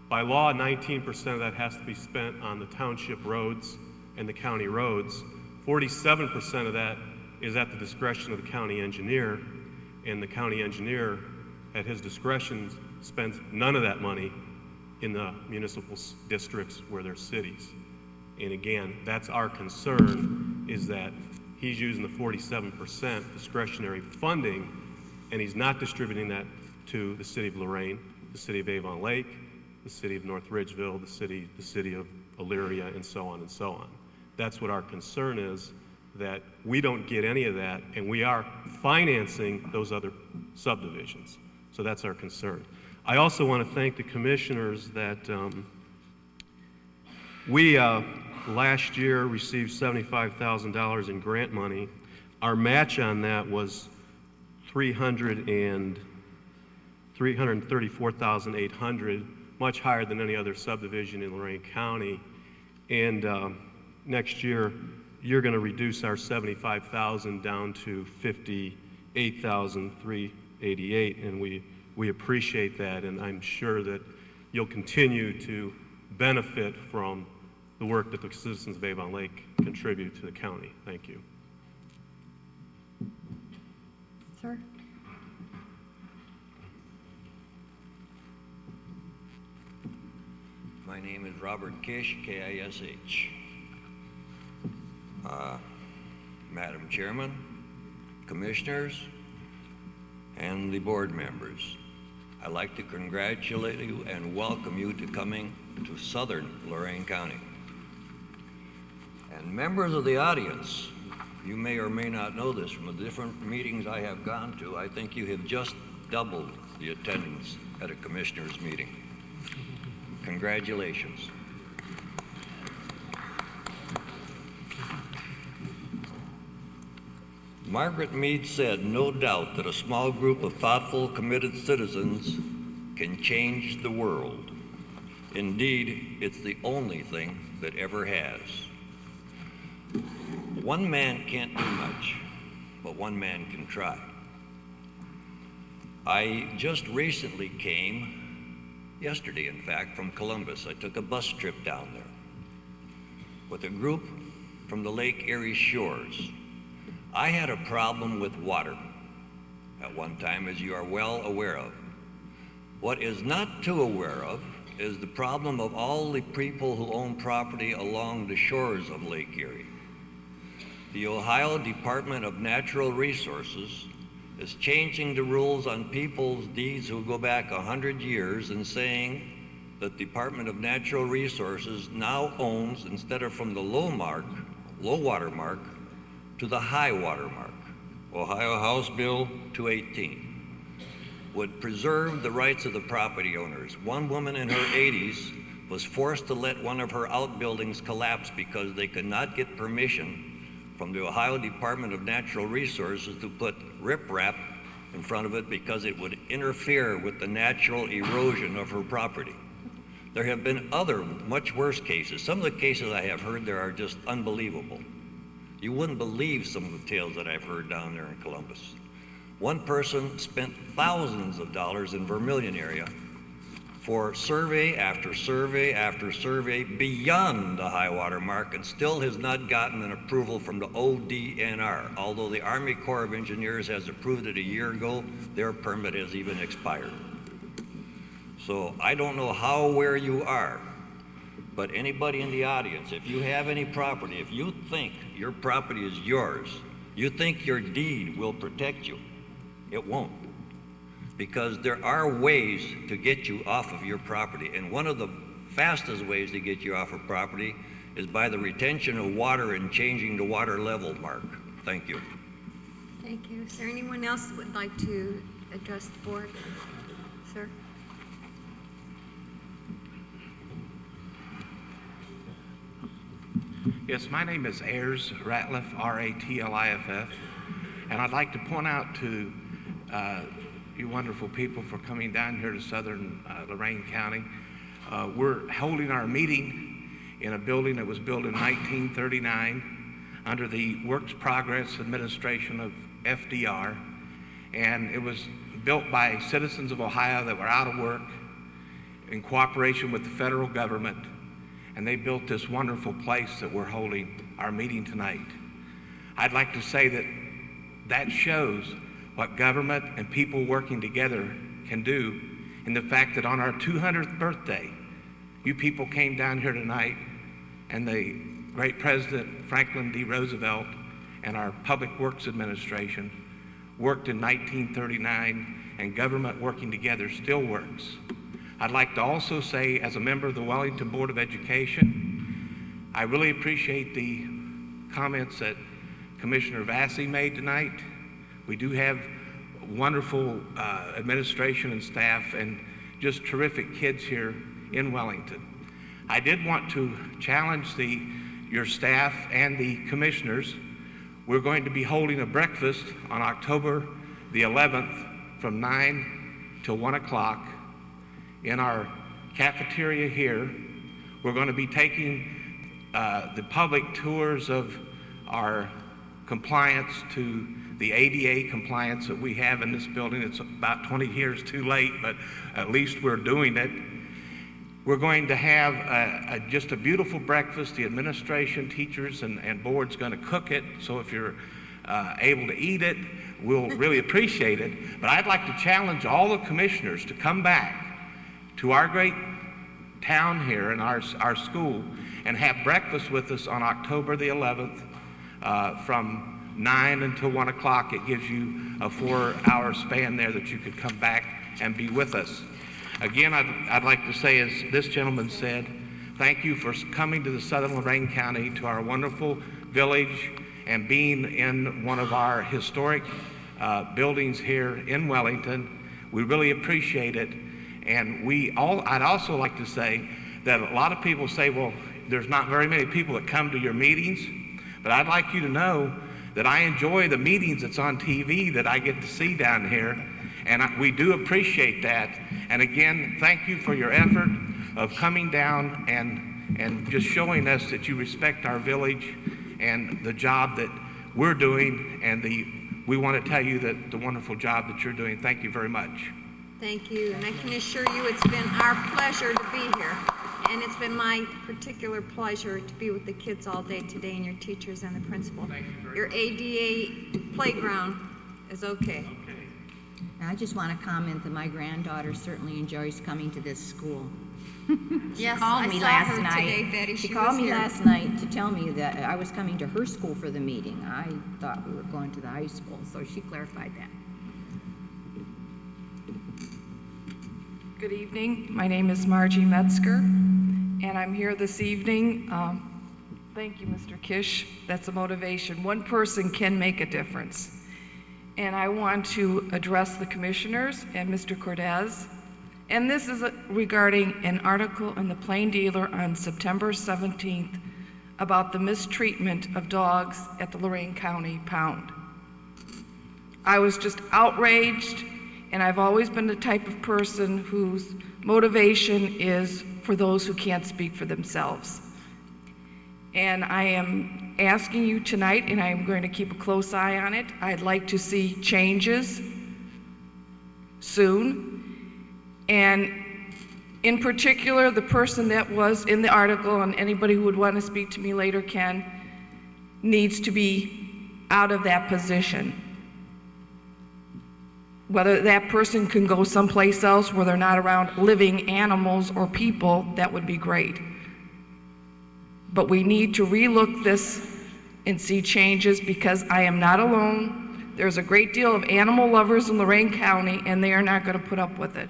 By law, 19% of that has to be spent on the township roads and the county roads. 47% of that is at the discretion of the county engineer, and the county engineer, at his discretion, spends none of that money in the municipal districts where they're cities. And again, that's our concern, is that he's using the 47% discretionary funding, and he's not distributing that to the city of Lorain, the city of Avon Lake, the city of North Ridgeville, the city of Elyria, and so on and so on. That's what our concern is, that we don't get any of that, and we are financing those other subdivisions. So that's our concern. I also want to thank the commissioners that we last year received $75,000 in grant money. Our match on that was $334,800, much higher than any other subdivision in Lorain County. And next year, you're going to reduce our $75,000 down to $58,388, and we appreciate that, and I'm sure that you'll continue to benefit from the work that the citizens of Avon Lake contribute to the county. Thank you. Sir? My name is Robert Kish, K-I-S-H. Madam Chairman, Commissioners, and the board members, I'd like to congratulate you and welcome you to coming to southern Lorain County. And members of the audience, you may or may not know this from the different meetings I have gone to. I think you have just doubled the attendance at a commissioners meeting. Congratulations. Margaret Mead said, "No doubt that a small group of thoughtful, committed citizens can change the world. Indeed, it's the only thing that ever has." One man can't do much, but one man can try. I just recently came, yesterday in fact, from Columbus. I took a bus trip down there with a group from the Lake Erie shores. I had a problem with water at one time, as you are well aware of. What is not too aware of is the problem of all the people who own property along the shores of Lake Erie. The Ohio Department of Natural Resources is changing the rules on people's deeds who go back 100 years and saying that the Department of Natural Resources now owns, instead of from the low water mark, to the high water mark. Ohio House Bill 218 would preserve the rights of the property owners. One woman in her 80s was forced to let one of her outbuildings collapse because they could not get permission from the Ohio Department of Natural Resources to put riprap in front of it because it would interfere with the natural erosion of her property. There have been other much worse cases. Some of the cases I have heard there are just unbelievable. You wouldn't believe some of the tales that I've heard down there in Columbus. One person spent thousands of dollars in Vermilion area for survey after survey after survey beyond the high water mark and still has not gotten an approval from the ODNR. Although the Army Corps of Engineers has approved it a year ago, their permit has even expired. So I don't know how aware you are, but anybody in the audience, if you have any property, if you think your property is yours, you think your deed will protect you, it won't. Because there are ways to get you off of your property. And one of the fastest ways to get you off of property is by the retention of water and changing the water level mark. Thank you. Thank you. Is there anyone else that would like to address the board? Sir? Yes, my name is Ayers Ratliff, R-A-T-L-I-F-F, and I'd like to point out to you wonderful people for coming down here to southern Lorain County. We're holding our meeting in a building that was built in 1939 under the Works Progress Administration of FDR, and it was built by citizens of Ohio that were out of work in cooperation with the federal government, and they built this wonderful place that we're holding our meeting tonight. I'd like to say that that shows what government and people working together can do, in the fact that on our 200th birthday, you people came down here tonight, and the great President Franklin D. Roosevelt and our Public Works Administration worked in 1939, and government working together still works. I'd like to also say, as a member of the Wellington Board of Education, I really appreciate the comments that Commissioner Vassy made tonight. We do have wonderful administration and staff and just terrific kids here in Wellington. I did want to challenge your staff and the commissioners. We're going to be holding a breakfast on October the 11th from 9 till 1 o'clock in our cafeteria here. We're going to be taking the public tours of our compliance to the ADA compliance that we have in this building. It's about 20 years too late, but at least we're doing it. We're going to have just a beautiful breakfast. The administration, teachers, and board's going to cook it, so if you're able to eat it, we'll really appreciate it. But I'd like to challenge all the commissioners to come back to our great town here and our school and have breakfast with us on October the 11th from 9 until 1 o'clock. It gives you a 4-hour span there that you could come back and be with us. Again, I'd like to say, as this gentleman said, thank you for coming to the Southern Lorain County, to our wonderful village, and being in one of our historic buildings here in Wellington. We really appreciate it. And I'd also like to say that a lot of people say, well, there's not very many people that come to your meetings, but I'd like you to know that I enjoy the meetings that's on TV that I get to see down here, and we do appreciate that. And again, thank you for your effort of coming down and just showing us that you respect our village and the job that we're doing, and we want to tell you that the wonderful job that you're doing. Thank you very much. Thank you, and I can assure you it's been our pleasure to be here. And it's been my particular pleasure to be with the kids all day today, and your teachers and the principal. Your ADA playground is okay. I just want to comment that my granddaughter certainly enjoys coming to this school. Yes, Called I me saw last her night. today, Betty. She She called was me here. last night to tell me that I was coming to her school for the meeting. I thought we were going to the high school, so she clarified that. Good evening. My name is Margie Metzger, and I'm here this evening. Thank you, Mr. Kish. That's a motivation. One person can make a difference. And I want to address the commissioners and Mr. Cortez. And this is regarding an article in the Plain Dealer on September 17th about the mistreatment of dogs at the Lorain County Pound. I was just outraged, and I've always been the type of person whose motivation is for those who can't speak for themselves. And I am asking you tonight, and I am going to keep a close eye on it. I'd like to see changes soon. And in particular, the person that was in the article, and anybody who would want to speak to me later needs to be out of that position. Whether that person can go someplace else where they're not around living animals or people, that would be great. But we need to relook this and see changes, because I am not alone. There's a great deal of animal lovers in Lorain County, and they are not going to put up with it.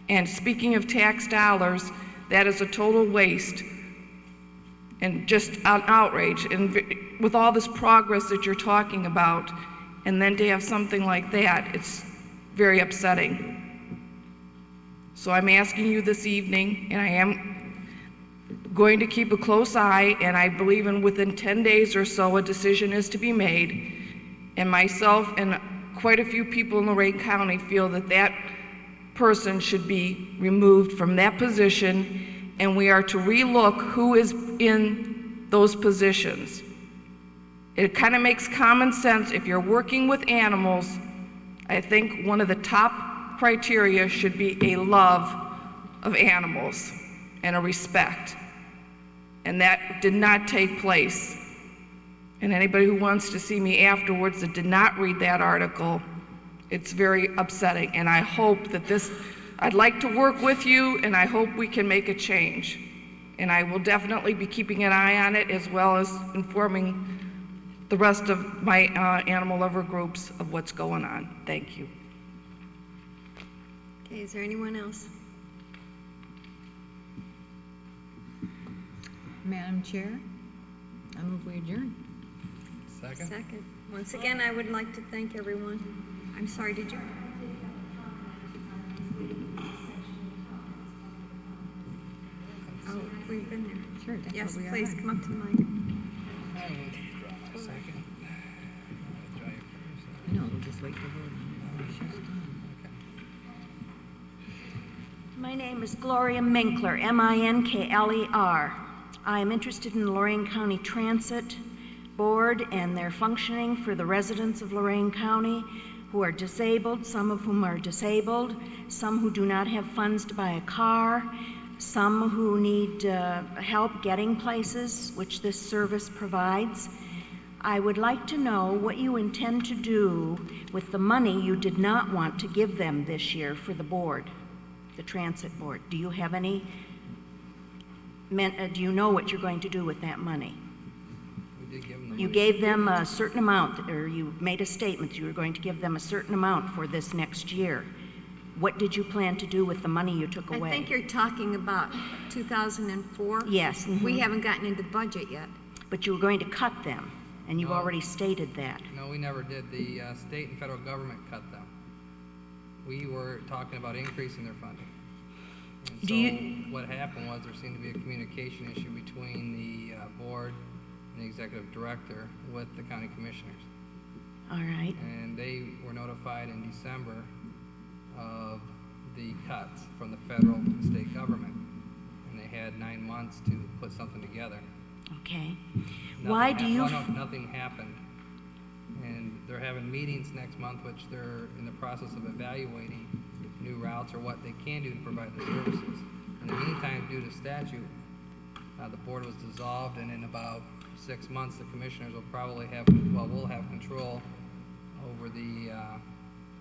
And speaking of tax dollars, that is a total waste and just an outrage. And with all this progress that you're talking about, and then to have something like that, it's very upsetting. So I'm asking you this evening, and I am going to keep a close eye, and I believe within 10 days or so a decision is to be made. And myself and quite a few people in Lorain County feel that that person should be removed from that position, and we are to relook who is in those positions. It kind of makes common sense. If you're working with animals, I think one of the top criteria should be a love of animals and a respect. And that did not take place. And anybody who wants to see me afterwards that did not read that article, it's very upsetting. And I hope that I'd like to work with you, and I hope we can make a change. And I will definitely be keeping an eye on it, as well as informing the rest of my animal lover groups of what's going on. Thank you. Okay, is there anyone else? Madam Chair, I move we adjourn. Second? Second. Once again, I would like to thank everyone. I'm sorry, did you? Oh, we've been there. Sure, that's Yes, what we are please, on. come up to the mic. I will withdraw my second. Withdraw your first. No, we'll just wait for voting. Okay. My name is Gloria Minkler, M-I-N-K-L-E-R. I am interested in the Lorain County Transit Board and their functioning for the residents of Lorain County who are disabled, some of whom are disabled, some who do not have funds to buy a car, some who need help getting places, which this service provides. I would like to know what you intend to do with the money you did not want to give them this year for the board, the transit board. Do you have any, do you know what you're going to do with that money? We did give them the You money. gave them a certain amount, or you made a statement that you were going to give them a certain amount for this next year. What did you plan to do with the money you took away? I think you're talking about 2004. Yes. We haven't gotten into budget yet. But you were going to cut them, and you've No. already stated that. No, we never did. The state and federal government cut them. We were talking about increasing their funding. And Do you- what happened was there seemed to be a communication issue between the board and the executive director with the county commissioners. All right. And they were notified in December of the cuts from the federal and state government. And they had 9 months to put something together. Okay. Nothing Why do you... nothing happened. And they're having meetings next month, which they're in the process of evaluating new routes or what they can do to provide their services. In the meantime, due to statute, the board was dissolved, and in about 6 months, the commissioners will probably have, well, we'll have control over the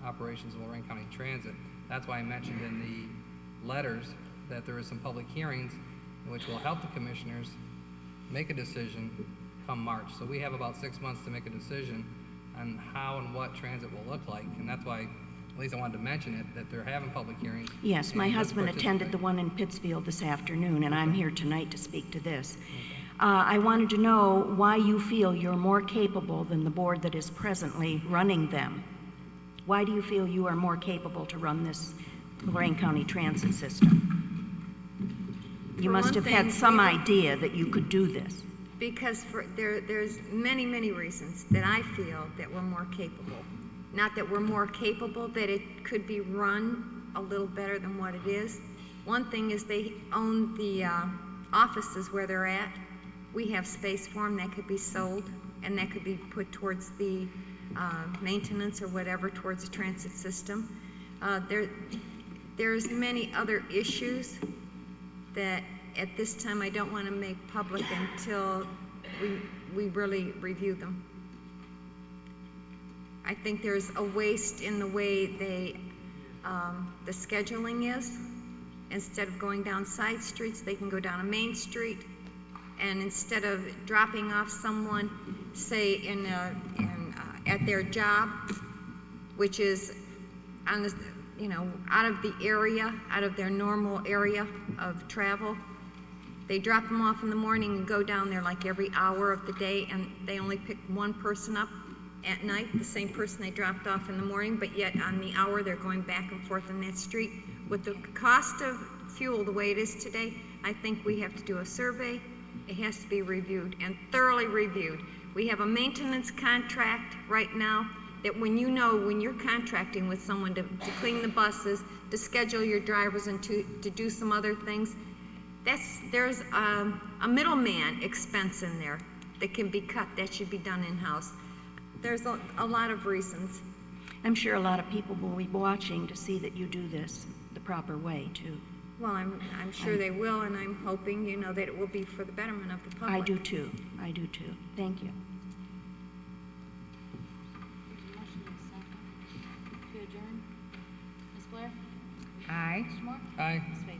operations of Lorain County Transit. That's why I mentioned in the letters that there is some public hearings which will help the commissioners make a decision come March. So we have about 6 months to make a decision on how and what transit will look like. And that's why, at least I wanted to mention it, that they're having public hearings. Yes, my And let's husband attended the participate. one in Pittsfield this afternoon, and I'm here tonight to speak to this. I wanted to know why you feel you're more capable than the board that is presently running them. Why do you feel you are more capable to run this Lorain County transit system? You For must one have thing, had some we- idea that you could do this. Because there's many reasons that I feel that we're more capable. Not that we're more capable, that it could be run a little better than what it is. One thing is they own the offices where they're at. We have space for them that could be sold, and that could be put towards the maintenance or whatever towards the transit system. There's many other issues that at this time I don't want to make public until we really review them. I think there's a waste in the way the scheduling is. Instead of going down side streets, they can go down a main street, and instead of dropping off someone, say at their job, which is on the, out of the area, out of their normal area of travel, they drop them off in the morning and go down there like every hour of the day, and they only pick one person up at night, the same person they dropped off in the morning, but yet on the hour they're going back and forth on that street. With the cost of fuel the way it is today, I think we have to do a survey. It has to be reviewed and thoroughly reviewed. We have a maintenance contract right now that when you're contracting with someone to clean the buses, to schedule your drivers and to do some other things, there's a middleman expense in there that can be cut. That should be done in-house. There's a lot of reasons. I'm sure a lot of people will be watching to see that you do this the proper way, too. Well, I'm sure they will, and I'm hoping, that it will be for the betterment of the public. I do, too. I do, too. Thank you. To adjourn. Ms. Blair? Aye. Mr. Moore? Aye. Ms. Bates?